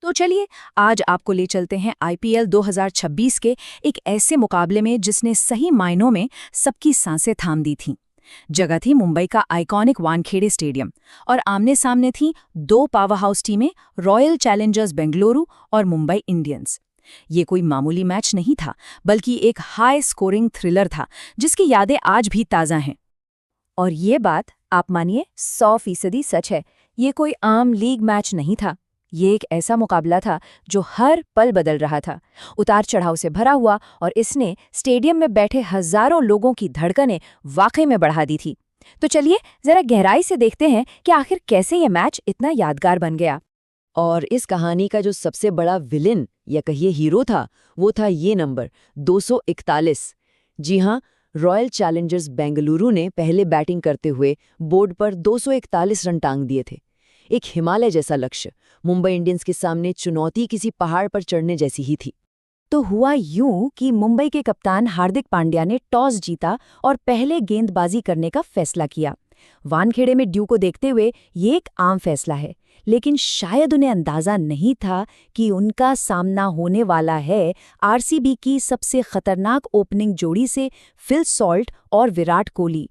तो चलिए आज आपको ले चलते हैं आईपीएल 2026 के एक ऐसे मुकाबले में जिसने सही मायनों में सबकी सांसें थाम दी थीं। जगह थी मुंबई का आइकॉनिक वानखेड़े स्टेडियम और आमने सामने थीं दो पावर हाउस टीमें, रॉयल चैलेंजर्स बेंगलुरु और मुंबई इंडियंस। ये कोई मामूली मैच नहीं था, बल्कि एक हाई स्कोरिंग थ्रिलर था जिसकी यादें आज भी ताज़ा हैं। और ये बात आप मानिए 100% सच है। ये कोई आम लीग मैच नहीं था। ये एक ऐसा मुकाबला था जो हर पल बदल रहा था, उतार चढ़ाव से भरा हुआ, और इसने स्टेडियम में बैठे हजारों लोगों की धड़कनें वाकई में बढ़ा दी थी। तो चलिए जरा गहराई से देखते हैं कि आखिर कैसे ये मैच इतना यादगार बन गया। और इस कहानी का जो सबसे बड़ा विलेन या कहिए हीरो था, वो था ये नंबर 241। जी हाँ, रॉयल चैलेंजर्स बेंगलुरु ने पहले बैटिंग करते हुए बोर्ड पर 241 रन टांग दिए थे। एक हिमालय जैसा लक्ष्य, मुंबई इंडियंस के सामने चुनौती किसी पहाड़ पर चढ़ने जैसी ही थी। तो हुआ यूं कि मुंबई के कप्तान हार्दिक पांड्या ने टॉस जीता और पहले गेंदबाजी करने का फैसला किया। वानखेड़े में ड्यू को देखते हुए ये एक आम फैसला है, लेकिन शायद उन्हें अंदाजा नहीं था कि उनका सामना होने वाला है आरसीबी की सबसे खतरनाक ओपनिंग जोड़ी से, फिल सॉल्ट और विराट कोहली।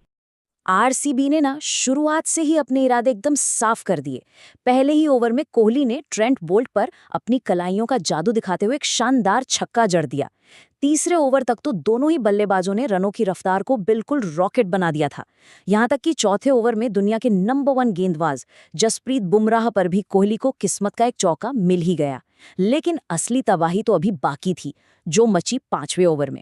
आरसीबी ने ना शुरुआत से ही अपने इरादे एकदम साफ कर दिए। पहले ही ओवर में कोहली ने ट्रेंट बोल्ट पर अपनी कलाइयों का जादू दिखाते हुए एक शानदार छक्का जड़ दिया। तीसरे ओवर तक तो दोनों ही बल्लेबाजों ने रनों की रफ्तार को बिल्कुल रॉकेट बना दिया था। यहां तक कि चौथे ओवर में दुनिया के नंबर 1 गेंदबाज जसप्रीत बुमराह पर भी कोहली को किस्मत का एक चौका मिल ही गया। लेकिन असली तबाही तो अभी बाकी थी, जो मची 5वें ओवर में।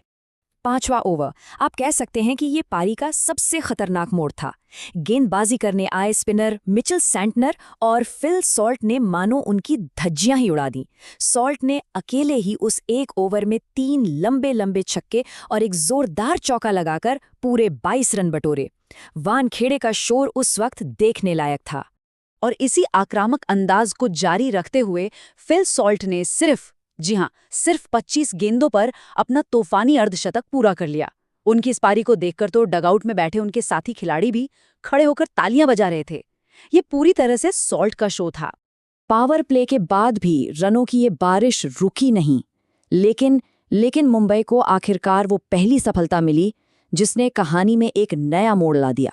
5वां ओवर आप कह सकते हैं कि ये पारी का सबसे खतरनाक मोड़ था। गेंदबाजी करने आए स्पिनर मिचेल सैंटनर और फिल सॉल्ट ने मानो उनकी धज्जियां ही उड़ा दी। सॉल्ट ने अकेले ही उस एक ओवर में 3 लंबे लंबे छक्के और एक जोरदार चौका लगाकर पूरे 22 रन बटोरे। वानखेड़े का शोर उस वक्त देखने लायक था। और इसी आक्रामक अंदाज को जारी रखते हुए फिल सॉल्ट ने सिर्फ 25 गेंदों पर अपना तूफानी अर्धशतक पूरा कर लिया। उनकी इस पारी को देखकर तो डगआउट में बैठे उनके साथी खिलाड़ी भी खड़े होकर तालियां बजा रहे थे। ये पूरी तरह से सॉल्ट का शो था। पावर प्ले के बाद भी रनों की ये बारिश रुकी नहीं। लेकिन मुंबई को आखिरकार वो पहली सफलता मिली जिसने कहानी में एक नया मोड़ ला दिया।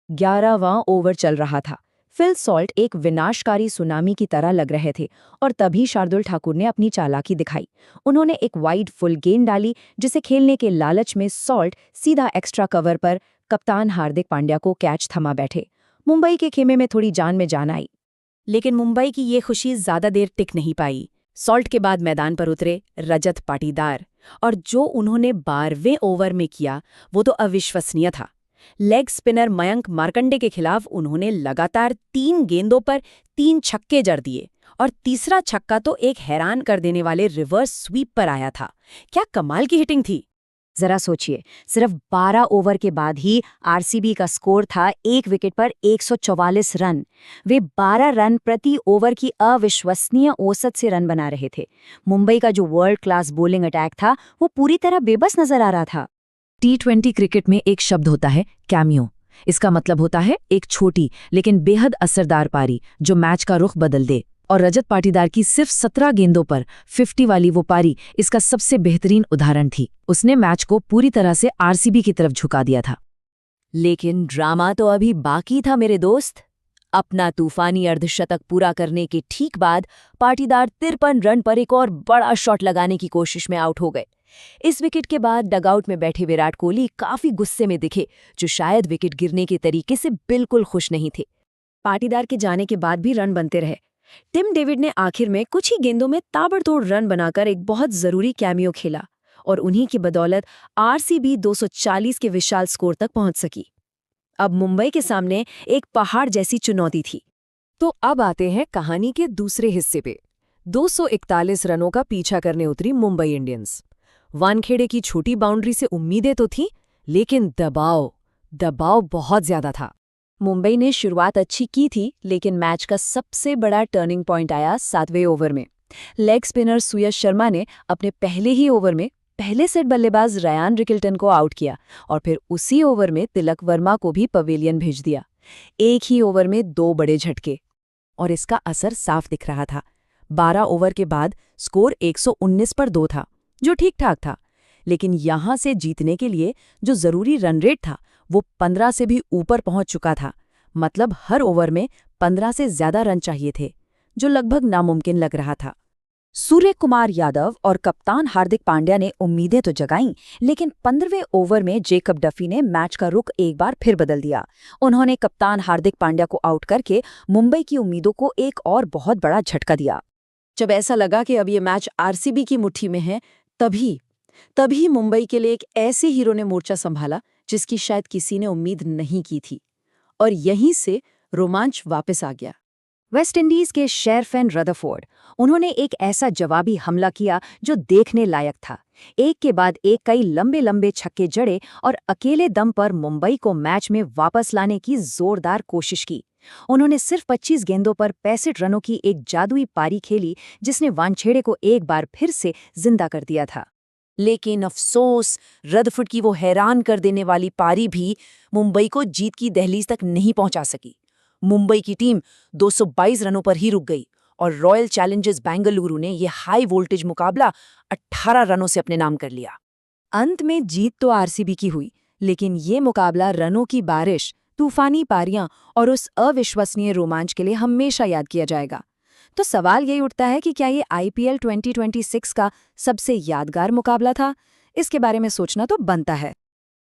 11वां ओवर चल रहा था। फिल सॉल्ट एक विनाशकारी सुनामी की तरह लग रहे थे और तभी शार्दुल ठाकुर ने अपनी चालाकी दिखाई। उन्होंने एक वाइड फुल गेंद डाली जिसे खेलने के लालच में सॉल्ट सीधा एक्स्ट्रा कवर पर कप्तान हार्दिक पांड्या को कैच थमा बैठे। मुंबई के खेमे में थोड़ी जान में जान आई। लेकिन मुंबई की ये खुशी ज्यादा देर टिक नहीं पाई। सॉल्ट के बाद मैदान पर उतरे रजत पाटीदार, और जो उन्होंने 12वें ओवर में किया वो तो अविश्वसनीय था। लेग स्पिनर मयंक मार्कंडे के खिलाफ उन्होंने लगातार 3 गेंदों पर 3 छक्के जड़ दिए, और तीसरा छक्का तो एक हैरान कर देने वाले रिवर्स स्वीप पर आया था। क्या कमाल की हिटिंग थी! जरा सोचिए, सिर्फ 12 ओवर के बाद ही आरसीबी का स्कोर था 1 विकेट पर 144 रन। वे 12 रन प्रति ओवर की अविश्वसनीय औसत से रन बना रहे थे। मुंबई का जो वर्ल्ड क्लास बॉलिंग अटैक था वो पूरी तरह बेबस नजर आ रहा था। T20 क्रिकेट में एक शब्द होता है कैमियो। इसका मतलब होता है एक छोटी लेकिन बेहद असरदार पारी जो मैच का रुख बदल दे। और रजत पाटीदार की सिर्फ 17 गेंदों पर 50 वाली वो पारी इसका सबसे बेहतरीन उदाहरण थी। उसने मैच को पूरी तरह से आरसीबी की तरफ झुका दिया था। लेकिन ड्रामा तो अभी बाकी था मेरे दोस्त। अपना तूफानी अर्धशतक पूरा करने के ठीक बाद पाटीदार 53 रन पर एक और बड़ा शॉट लगाने की कोशिश में आउट हो गए। इस विकेट के बाद डगआउट में बैठे विराट कोहली काफी गुस्से में दिखे, जो शायद विकेट गिरने के तरीके से बिल्कुल खुश नहीं थे। पाटीदार के जाने के बाद भी रन बनते रहे। टिम डेविड ने आखिर में कुछ ही गेंदों में ताबड़तोड़ रन बनाकर एक बहुत जरूरी कैमियो खेला, और उन्हीं की बदौलत आरसीबी 240 के विशाल स्कोर तक पहुंच सकी। अब मुंबई के सामने एक पहाड़ जैसी चुनौती थी। तो अब आते हैं कहानी के दूसरे हिस्से पे। 241 रनों का पीछा करने उतरी मुंबई इंडियंस। वानखेड़े की छोटी बाउंड्री से उम्मीदें तो थीं, लेकिन दबाव बहुत ज्यादा था। मुंबई ने शुरुआत अच्छी की थी, लेकिन मैच का सबसे बड़ा टर्निंग पॉइंट आया 7वें ओवर में। लेग स्पिनर सुयश शर्मा ने अपने पहले ही ओवर में पहले सेट बल्लेबाज रयान रिकिल्टन को आउट किया, और फिर उसी ओवर में तिलक वर्मा को भी पवेलियन भेज दिया। एक ही ओवर में 2 बड़े झटके, और इसका असर साफ दिख रहा था। 12 ओवर के बाद स्कोर 119 पर 2 था, जो ठीक ठाक था। लेकिन यहां से जीतने के लिए जो जरूरी रन रेट था वो 15 से भी ऊपर पहुंच चुका था। मतलब हर ओवर में 15 से ज्यादा रन चाहिए थे, जो लगभग नामुमकिन लग रहा था। सूर्य कुमार यादव और कप्तान हार्दिक पांड्या ने उम्मीदें तो जगाईं, लेकिन 15वें ओवर में जेकब डफी ने मैच का रुख एक बार फिर बदल दिया। उन्होंने कप्तान हार्दिक पांड्या को आउट करके मुंबई की उम्मीदों को एक और बहुत बड़ा झटका दिया। जब ऐसा लगा कि अब ये मैच आरसीबी की मुट्ठी में है, तभी मुंबई के लिए एक ऐसे हीरो ने मोर्चा संभाला जिसकी शायद किसी ने उम्मीद नहीं की थी। और यहीं से रोमांच वापस आ गया। वेस्टइंडीज के शेरफैन रदरफोर्ड, उन्होंने एक ऐसा जवाबी हमला किया जो देखने लायक था। एक के बाद एक कई लंबे लंबे छक्के जड़े और अकेले दम पर मुंबई को मैच में वापस लाने की जोरदार कोशिश की। उन्होंने सिर्फ 25 गेंदों पर 65 रनों की एक जादुई पारी खेली जिसने वानखेड़े को एक बार फिर से जिंदा कर दिया था। लेकिन अफसोस, रदरफोर्ड की वो हैरान कर देने वाली पारी भी मुंबई को जीत की दहलीज तक नहीं पहुंचा सकी। मुंबई की टीम 222 रनों पर ही रुक गई और रॉयल चैलेंजर्स बेंगलुरु ने ये हाई वोल्टेज मुकाबला 18 रनों से अपने नाम कर लिया। अंत में जीत तो आरसीबी की हुई, लेकिन ये मुकाबला रनों की बारिश, तूफानी पारियां और उस अविश्वसनीय रोमांच के लिए हमेशा याद किया जाएगा। तो सवाल यही उठता है कि क्या ये आईपीएल 2026 का सबसे यादगार मुकाबला था? इसके बारे में सोचना तो बनता है।